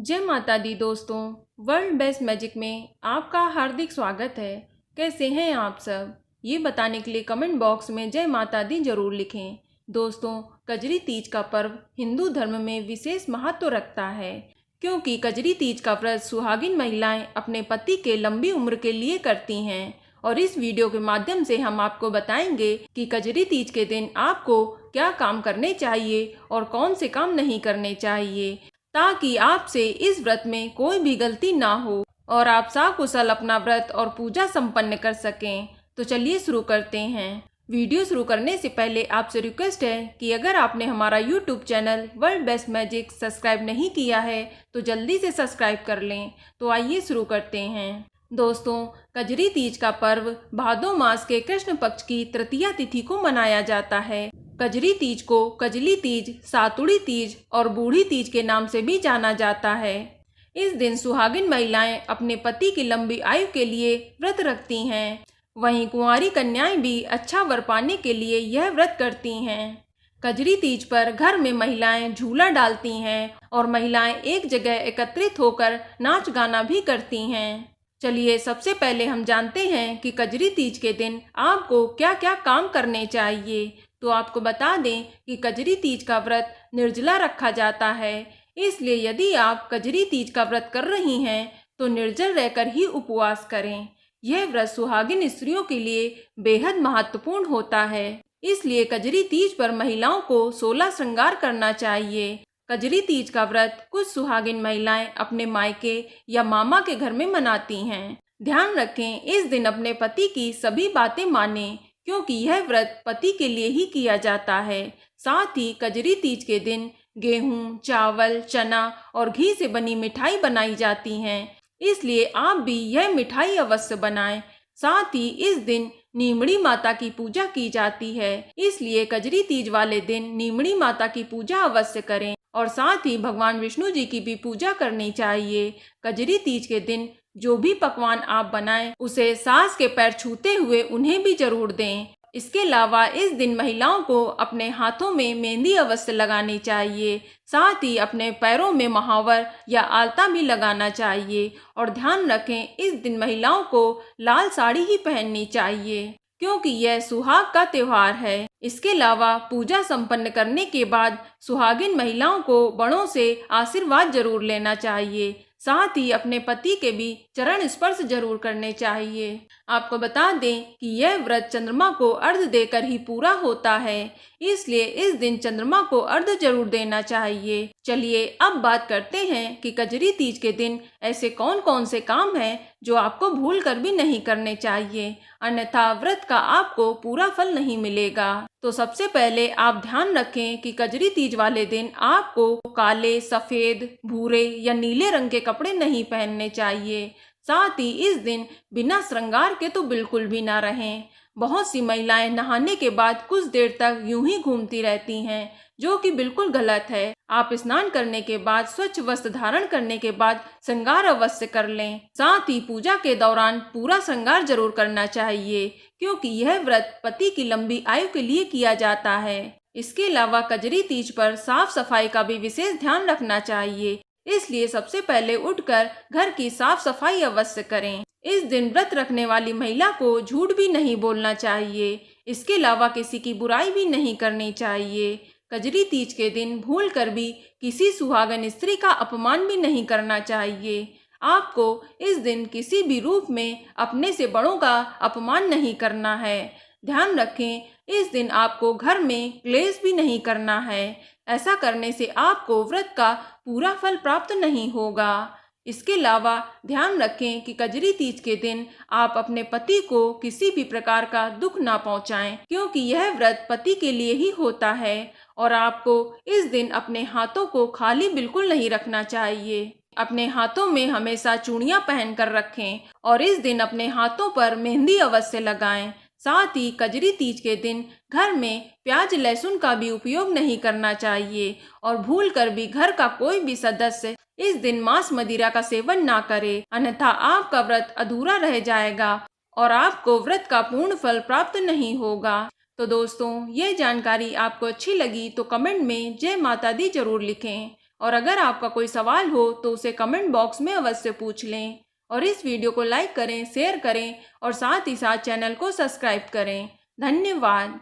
जय माता दी दोस्तों। वर्ल्ड बेस्ट मैजिक में आपका हार्दिक स्वागत है। कैसे हैं आप सब, ये बताने के लिए कमेंट बॉक्स में जय माता दी जरूर लिखें। दोस्तों, कजरी तीज का पर्व हिंदू धर्म में विशेष महत्व रखता है, क्योंकि कजरी तीज का व्रत सुहागिन महिलाएं अपने पति के लंबी उम्र के लिए करती हैं। और इस वीडियो के माध्यम से हम आपको बताएंगे कि कजरी तीज के दिन आपको क्या काम करने चाहिए और कौन से काम नहीं करने चाहिए, ताकि आपसे इस व्रत में कोई भी गलती ना हो और आप सकुशल अपना व्रत और पूजा संपन्न कर सकें। तो चलिए शुरू करते हैं। वीडियो शुरू करने से पहले आपसे रिक्वेस्ट है कि अगर आपने हमारा YouTube channel world best magic subscribe नहीं किया है तो जल्दी से सब्सक्राइब कर लें। तो आइए शुरू करते हैं। दोस्तों, कजरी तीज का पर्व भादो मास के कृष्ण पक्ष की तृतीया तिथि को मनाया जाता है। कजरी तीज को कजली तीज, सातुड़ी तीज और बूढ़ी तीज के नाम से भी जाना जाता है। इस दिन सुहागिन महिलाएं अपने पति की लंबी आयु के लिए व्रत रखती हैं। वहीं कुंवारी कन्याएं भी अच्छा वर पाने के लिए यह व्रत करती हैं। कजरी तीज पर घर में महिलाएं झूला डालती हैं और महिलाएं एक जगह एकत्रित होकर नाच गाना भी करती हैं। चलिए सबसे पहले हम जानते हैं कि कजरी तीज के दिन आपको क्या क्या काम करने चाहिए। तो आपको बता दें कि कजरी तीज का व्रत निर्जला रखा जाता है, इसलिए यदि आप कजरी तीज का व्रत कर रही हैं तो निर्जल रहकर ही उपवास करें। यह व्रत सुहागिन स्त्रियों के लिए बेहद महत्वपूर्ण होता है, इसलिए कजरी तीज पर महिलाओं को 16 श्रृंगार करना चाहिए। कजरी तीज का व्रत कुछ सुहागिन महिलाएं अपने मायके या मामा के घर में मनाती हैं। ध्यान रखें, इस दिन अपने पति की सभी बातें मानें, क्योंकि यह व्रत पति के लिए ही किया जाता है। साथ ही कजरी तीज के दिन गेहूं, चावल, चना और घी से बनी मिठाई बनाई जाती हैं, इसलिए आप भी यह मिठाई अवश्य बनाएं। साथ ही इस दिन नीमड़ी माता की पूजा की जाती है, इसलिए कजरी तीज वाले दिन नीमड़ी माता की पूजा अवश्य करें और साथ ही भगवान विष्णु जी की भी पूजा करनी चाहिए। कजरी तीज के दिन जो भी पकवान आप बनाएं उसे सास के पैर छूते हुए उन्हें भी जरूर दें। इसके अलावा इस दिन महिलाओं को अपने हाथों में मेहंदी अवश्य लगानी चाहिए। साथ ही अपने पैरों में महावर या आलता भी लगाना चाहिए। और ध्यान रखें, इस दिन महिलाओं को लाल साड़ी ही पहननी चाहिए, क्योंकि यह सुहाग का त्योहार है। इसके अलावा पूजा संपन्न करने के बाद सुहागिन महिलाओं को बड़ों से आशीर्वाद जरूर लेना चाहिए। साथ ही अपने पति के भी चरण स्पर्श जरूर करने चाहिए। आपको बता दें कि यह व्रत चंद्रमा को अर्घ्य देकर ही पूरा होता है, इसलिए इस दिन चंद्रमा को अर्घ्य जरूर देना चाहिए। चलिए अब बात करते हैं कि कजरी तीज के दिन ऐसे कौन कौन से काम हैं जो आपको भूल कर भी नहीं करने चाहिए, अन्यथा व्रत का आपको पूरा फल नहीं मिलेगा। तो सबसे पहले आप ध्यान रखें कि कजरी तीज वाले दिन आपको काले, सफेद, भूरे या नीले रंग के कपड़े नहीं पहनने चाहिए। साथ ही इस दिन बिना श्रृंगार के तो बिल्कुल भी ना रहें। बहुत सी महिलाएं नहाने के बाद कुछ देर तक यूं ही घूमती रहती हैं, जो कि बिल्कुल गलत है। आप स्नान करने के बाद स्वच्छ वस्त्र धारण करने के बाद श्रृंगार अवश्य कर लें। साथ ही पूजा के दौरान पूरा श्रृंगार जरूर करना चाहिए, क्योंकि यह व्रत पति की लंबी आयु के लिए किया जाता है। इसके अलावा कजरी तीज पर साफ सफाई का भी विशेष ध्यान रखना चाहिए, इसलिए सबसे पहले उठकर घर की साफ सफाई अवश्य करें। इस दिन व्रत रखने वाली महिला को झूठ भी नहीं बोलना चाहिए। इसके अलावा किसी की बुराई भी नहीं करनी चाहिए। कजरी तीज के दिन भूल कर भी किसी सुहागन स्त्री का अपमान भी नहीं करना चाहिए। आपको इस दिन किसी भी रूप में अपने से बड़ों का अपमान नहीं करना है। ध्यान रखें, इस दिन आपको घर में क्लेश भी नहीं करना है। ऐसा करने से आपको व्रत का पूरा फल प्राप्त नहीं होगा। इसके अलावा ध्यान रखें कि कजरी तीज के दिन आप अपने पति को किसी भी प्रकार का दुख ना पहुंचाएं, क्योंकि यह व्रत पति के लिए ही होता है। और आपको इस दिन अपने हाथों को खाली बिल्कुल नहीं रखना चाहिए। अपने हाथों में हमेशा चूड़ियां पहन कर रखें और इस दिन अपने हाथों पर मेहंदी अवश्य लगाएं। साथ ही कजरी तीज के दिन घर में प्याज लहसुन का भी उपयोग नहीं करना चाहिए और भूल कर भी घर का कोई भी सदस्य इस दिन मांस मदिरा का सेवन ना करे, अन्यथा आपका व्रत अधूरा रह जाएगा और आपको व्रत का पूर्ण फल प्राप्त नहीं होगा। तो दोस्तों, ये जानकारी आपको अच्छी लगी तो कमेंट में जय माता दी जरूर लिखें और अगर आपका कोई सवाल हो तो उसे कमेंट बॉक्स में अवश्य पूछ लें। और इस वीडियो को लाइक करें, शेयर करें और साथ ही साथ चैनल को सब्सक्राइब करें। धन्यवाद।